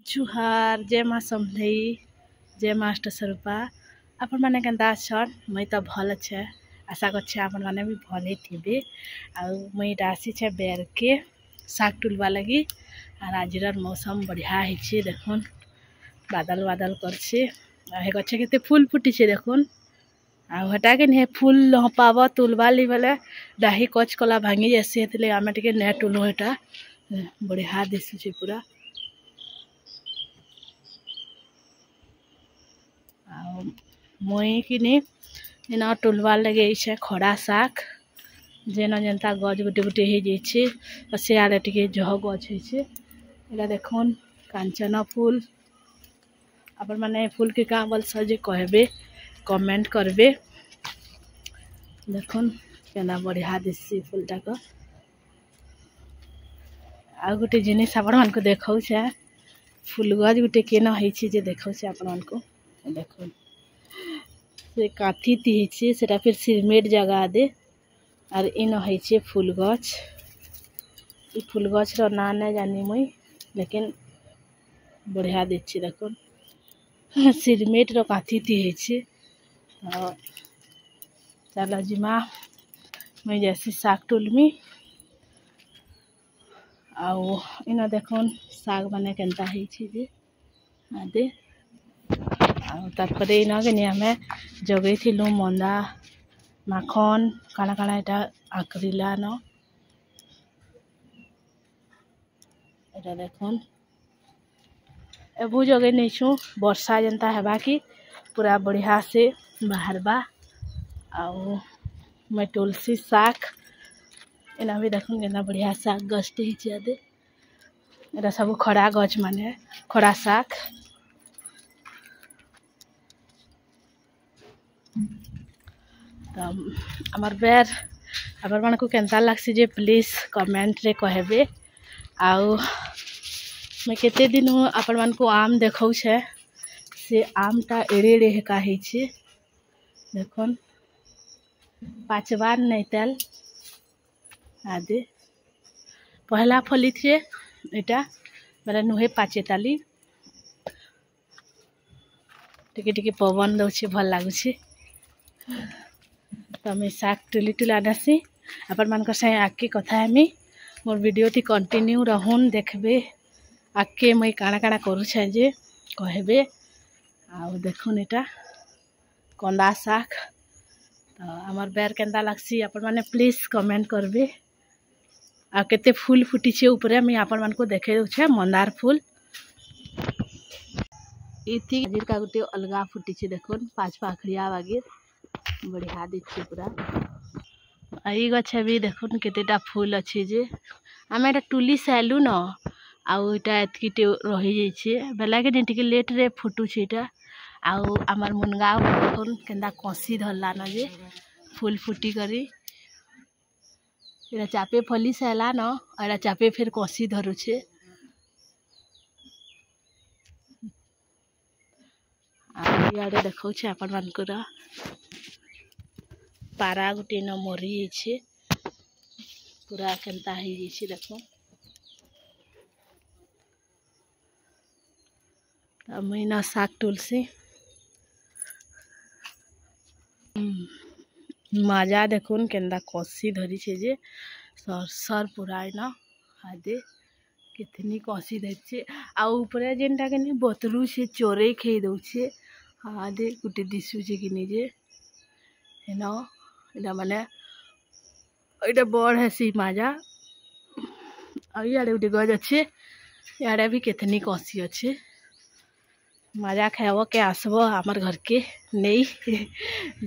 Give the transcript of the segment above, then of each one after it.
जुहार जय माँ समलई जय माँ अष्टस्वरूपा आपण मैंने केन्ता अछन मुई तो भल अच्छे आशा करछे आपण मैंने भी भल ही थे मुई आसी छे बेर के साग टुलवा लगी और आज मौसम बढ़िया है देखुन बादल बादल करछे हे गछे केते फूल फुटी छे देखुन हटा के नहीं फूल पाव तुलवा ली बेले डाही कच कला भांगी जैसे हेतले आमे टिके ने टुलो हेटा बढ़िया दिसुछे पूरा मुई किनी इना टुलवा लगे छे खड़ा साग जेन जेनता गज गुटे गुटे हे जेछे से आड़े टिके जह गज हेछे एला देखुन कांचन फूल आपण माने फूल के का बोल सजे कहबे कमेंट करबे देखुन केना बढ़िया दिससी फूलटा को आ गुटे जिनिस आपण मानको देखाउ छे फूल गज गुटे केना हेछे जे देखाउ छे आपण मानको देखुन से काथी तीछे सेटा फिर सिरमेट जगा दे और इन हेछे फूल गछ ई फूल गछ रो ना नै जानी मुई लेकिन बढ़िया दिछि देखुन सिरमेट रो काथी ती हेछे चलो जिमा मैं जैसे साग टुलमी आउ इन देखुन साग बने केनता हेछे जे आदे तारपरे इन के आमे जगई थिलु मंदा माखन काना काना एटा आकरिला न एटा देखुन एबु जगई नहीं छु वर्षा जनता हेबा कि पूरा बढ़िया से बाहरबा आउ मैं तुलसी साग एना भी देखुन केना बढ़िया साग गछटे हिचे दे एटा सब खड़ा गछ माने खड़ा साग आमर बेर आपर मन को केनता लागसी जे प्लीज कमेंट रे कहबे आउ मैं केते दिन आपण मन को आम देखाउ छे से आमटा एड़े एड़े हेका हेछे देखुन पाचबार नहीं तेल आदे पहला फली थे एटा बेले नुहे पाचे ताली टिके टिके पवन दउछे भल लागुछे तो मैं साग टुली टुला नसी आपण मान संगे आके कथा हेमी मोर वीडियो टी कंटिन्यू रहून देखबे आके मैं काना काना करूछे जे कहबे आउ देखुन एटा कंदा साग तो आमर बेर केनता लागसी आपण माने प्लीज कमेंट करबे आ केते फूल फुटी छे ऊपरे मैं आपण मान को देखे दउछे मंदार फूल इथी हजिर का गुटे अलगा फुटी छे देखुन पांच पाखड़िया बागे बढ़िया दिछे पूरा आई गछे भी देखुन केतेटा फूल अच्छे जे आमे एटा टुली सालु न आउ एटा एतकीटे रहि जाइछे बेला के टिके लेट रे फुटू छे एटा आउ आमर मुनगा देखुन केनता कसी धरला न जे फूल फुटी करी एटा चापे फली साला न एटा चापे फिर कसी धरु छे आड़े देखौ छे आपण मानकर पारा गुटे न मरी छे पूरा केनता हे छे देखो मुई न साग तुलसी माजा देखुन केनता कसी धरी छे जे सर सर पूरा न आदे कितनी कसी धरी छे आ ऊपरे जेनटा के बतलू छे चोरे खे दउछे आदे गुटे दिसु छे कि निजे हेन एटा माने एटा बड़ हेसी माजा आड़े गुटे गज अच्छे याड़े भी केतनी कसी अच्छे माजा खाइब के आसब आमर घर के नहीं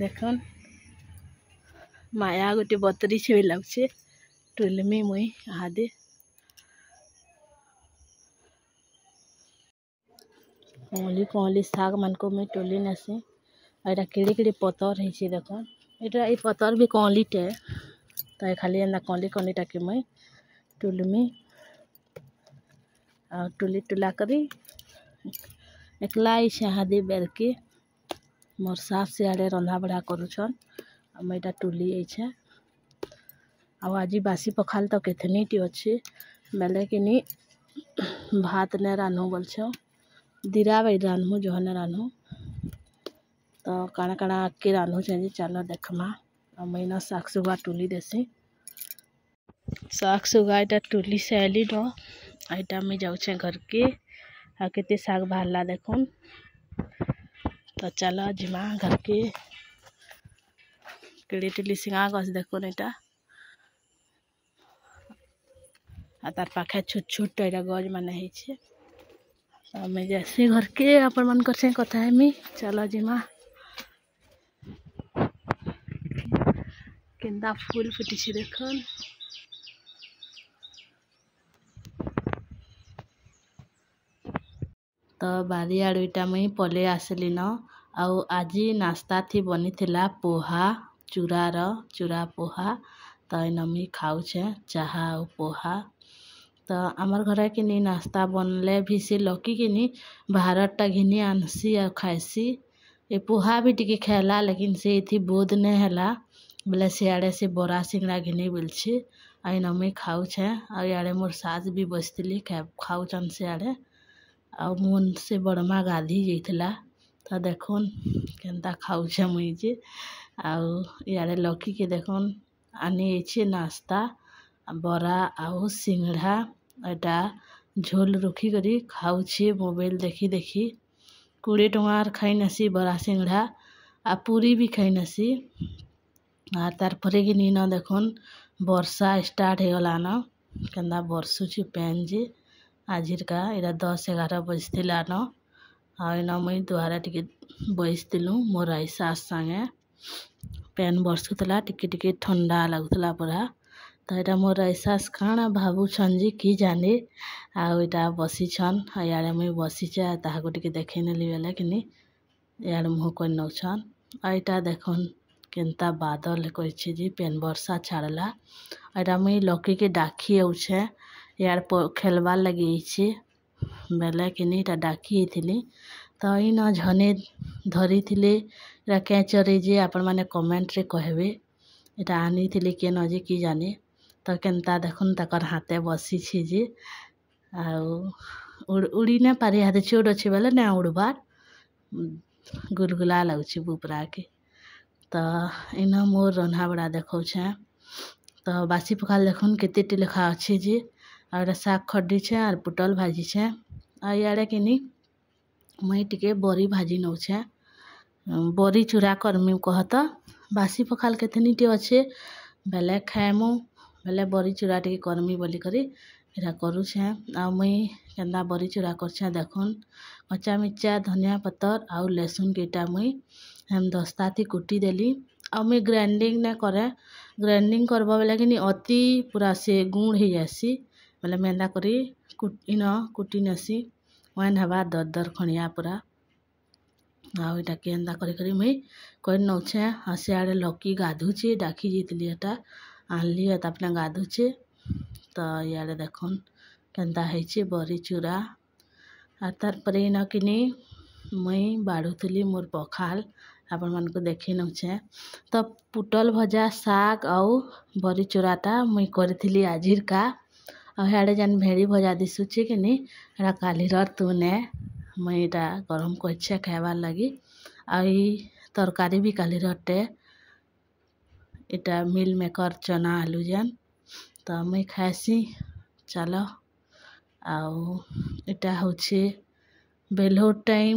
देखुन माया गुटे बतरी छे लागछे टुलमी मुई आदे कौली कौली साग मन को मैं टोली नसे एटा केड़े केड़े पतर हेछे देखो एटा ए पतर भी कौलीटे तो खाली एंदा कौली कौलीटा के मैं टुलमी आ टुली टुला करी एकला छे हादे बेर के मोर सास से आड़े रंधा बढ़ा करूछन आ मैं एटा टुली छे आ आजी बासी पखाल तो केतनी टी अच्छे बेले के नी भात ने रान्हू बोल छो दिरा बाई रान्हु जोहने रान्हु तो काଣା काଣା आके रान्हु चाहिए चलो देखमा मुई न साग सुगा टुली देसी साग सुगा इटा टुली से आली न आइटा मुई जाऊे घर के आ केते साग बाहरला देखुन तो चलो जिमा घर के केड़े टुली सिंगा गछ देखुन इटा आ तार पाखे छोट छोट इटा गज माने है तो मैं जैसे घर के अपन मन कर कथा है चलो जिमा केंदा फूल फुटी देखन तो बारी आड़ इटा मुई पले आसली न आउ आज नाश्ता थी बनी थिला पोहा चूरा पोहा तो इन मुई खाऊे चाहा और पोहा तो आमर घर कि नाश्ता बनले भी से लकी कि भारतटा घिनी आनसी और खाएसी ये पोहा भी टिके खेला लेकिन से इथी बोध नहीं है बोले सियाड़े से बड़ा सिंगड़ा घिनी बोलछी आई मुई खाऊे और इे मोर सास भी बसती खाऊन सियाड़े आ मन से बड़मा गाधी जाइला तो देखुन केनता खाऊे मुई जे आड़े लकी के देखुन आनी नाश्ता बरा आउ सिंगड़ा एटा झोल रखी करी खाऊे मोबाइल देखी देखी 20 टंकार खाई नसी बरा सिंगड़ा आ पूरी भी खाई नसी आ तार परे कि नी न देखुन वर्षा स्टार्ट हो गला न केंदा बरसुची पेन जे आजिर का इरा 10-11 बजला न आईन मुई दुआरा टिके बसलु मोर आई सास संगे पेन बरसुला टिके ठंडा लगुला पूरा तो यहाँ मोर आई सास काଣା भावुन जी कि जाने आटा बसी छन इे मुई बसीचे ताको टिके देखे नेली बेले कि इे मुँह कर नौछन आईटा देखुन केनता बादल कर पेन वर्षा छाड़ला यहाँ मुई लकी के डाकी आउे यार खेलबार लगे बेले कि डाकी थी तो इन झने धरी थे कैचरे जे आपण माने कमेंट रे कहबे इटा आनी थी के न जे कि जाने तो केनता देखुन तकर हाथे बसी छी जे उड़ी न पारे हाथे चोट अच्छे बेले ना उड़बार गुलगुला लगुच बुपरा के तो इन मोर रंधा बड़ा देखौ तो बासी पखाल देखुन केते टिलेखा अच्छे जे और साग खड्डी छे और पुटल भाजी छे इे कि मुई टिके बरी भाजी नौछे बरी चूरा करमी कहत बासी पखाल केतनी टे अच्छे बेले खाएमु बेले बरी चूरा टे करमी बोली करी इरा करुछे आ मुई केंदा बरी चूरा करछे देखुन कच्चा मिर्चा धनिया पत्तर आउ लहसुन केटा मुई हम दस्ता थी कुटी देली आ मुई ग्राइंडिंग ने करे ग्राइंडिंग करबा बेले कि अति पूरा से गुण हो जासी बोले मेहंदा करी इन कुटी नेसी वन हवा दर खनिया पूरा आटा केंदा करी मुई कर नौछे सियाड़े लकी गाधुचे डाकी जीतली एटा आनली अपने गाधुचे तो इे देखुन केंता है बरी चूरा आ तार परे इन कि मुई बाढ़ुली मोर पखाल आपण मन को देखी नौछे तो पुटल भजा साग आउ बरी चूराटा मुई करी आजिर का और जान भेड़ी भजा दिशुचे कि कालीर तुने मुई इटा गरम कर खाइबार लगी आई तरकारी भी कालीरटे इटा मिल मेकर चना आलू जान तो मुई खाएसी चलो आउ इटा होछे बेलो टाइम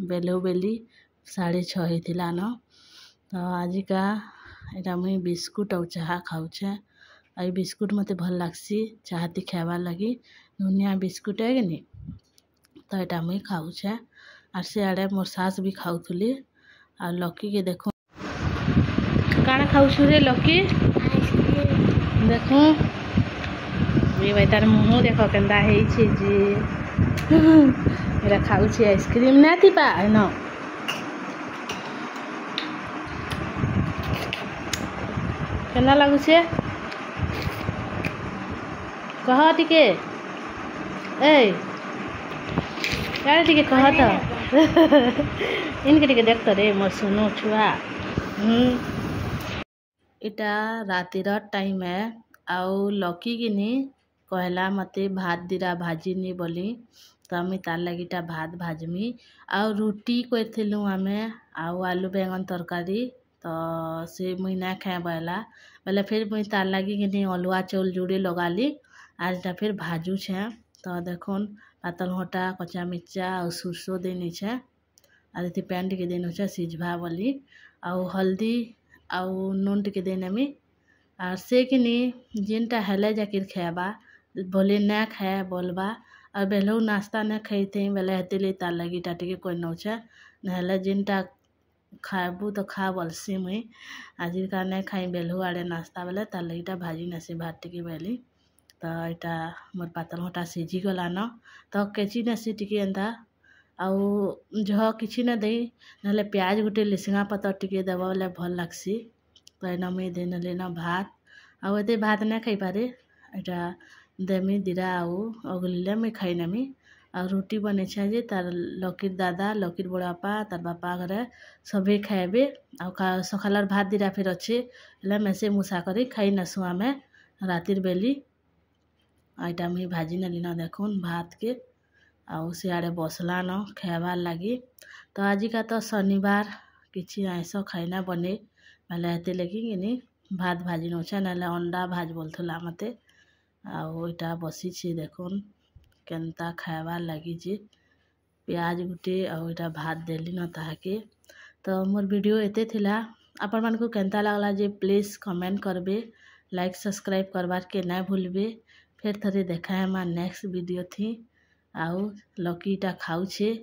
बेलो बेली 6:30 होता न तो आज का इटा मुई बिस्कुट और चाहा खाऊे आई बिस्कुट मत भल लगसी चाहती खाइबार लगी नुनिया बिस्कुट है कि तो यहाँ मुई खाऊे और सियाड़े मोर सास भी खाऊली और लकी के देखो काना खाऊ रे लकी देखो ये भाई तार मुँह देख केंदा है जे खाऊे आइसक्रीम ना थी पा न केना लगुचे कह टिके यार टिके कह तो इनके टिके देख रे मोर सुनो छुआ इटा रातिर टाइम है आउ लकी कि कहला मते भात दिरा भाजी नी बोली तो आम तार लगिटा भात भाजमी आउ रुटी करथिलु आमे आउ आलू बैंगन तरकारी तो से मुई ना खाए बोला बोले फिर मुई तार लगी कि अलुआ चाउल जुड़े लगाली आजटा फिर भाजू छे तो देखुन पातल घोटा कच्चा मिर्चा और सुरसो देनी छे आर इति पैन टिके देनु छे सिझवा बोली आउ हल्दी आउ नून टिके देनेमी आर से किनी जिनटा हेले जाकिर खाएबा बोले ना खाए बोलबा और बेलू नाश्ता ना खाइते बेले हेते ले तार लगी टाटिके कोई नौ छे नहले जिनटा खाबू तो खा बोलसी मुई आज का नहीं खाई बेलू आड़े नाश्ता बेले तार लगी भाजी नसी भात टिके बेली तो यहाँ मोर पातल घोटा सिझी गला न तो केची नसी टिके एंता आउ झ किसी न दे ना प्याज गोटे लिसिंगा पतर टिके देव बोले भल लगसी तो एना मुई देने लेना भात आउ एते भात ना खाई पारे यहाँ देमी दिरा आउ अगलिले मुई खाई नेमी और रुटी बने छे तार लकीर दादा लकीर बड़ापा तार बापा घरे सभी खाएबे आउ सखालार भात दिरा फिर अच्छे मेसे मुसा करी खाई नसु आमे रातिर बेली आईटा मुई भाजी नेली न देखुन भात के आउ सियाड़े बसला न खाएबार लगी तो आज का तो शनिवार किसी आइस खाइना बने बेले हेते लगी कि भात भाजी नौछे ना अंडा भाज बोलथुला मते आउ इटा बसी छी देखुन केनता खाएबार लगी जे प्याज गुटे आउ इटा भात देली न ताके तो मोर वीडियो एते थिला आपण मन को केनता लागला जे प्लीज कमेंट करबे लाइक सब्सक्राइब करबार के ना भूलबे फिर थोड़ी देखा है हमार नेक्स्ट वीडियो थी आउ लकीटा खाऊ छे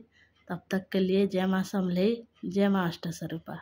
तब तक के लिए जय माँ समले जय माँ अष्टस्वरूपा।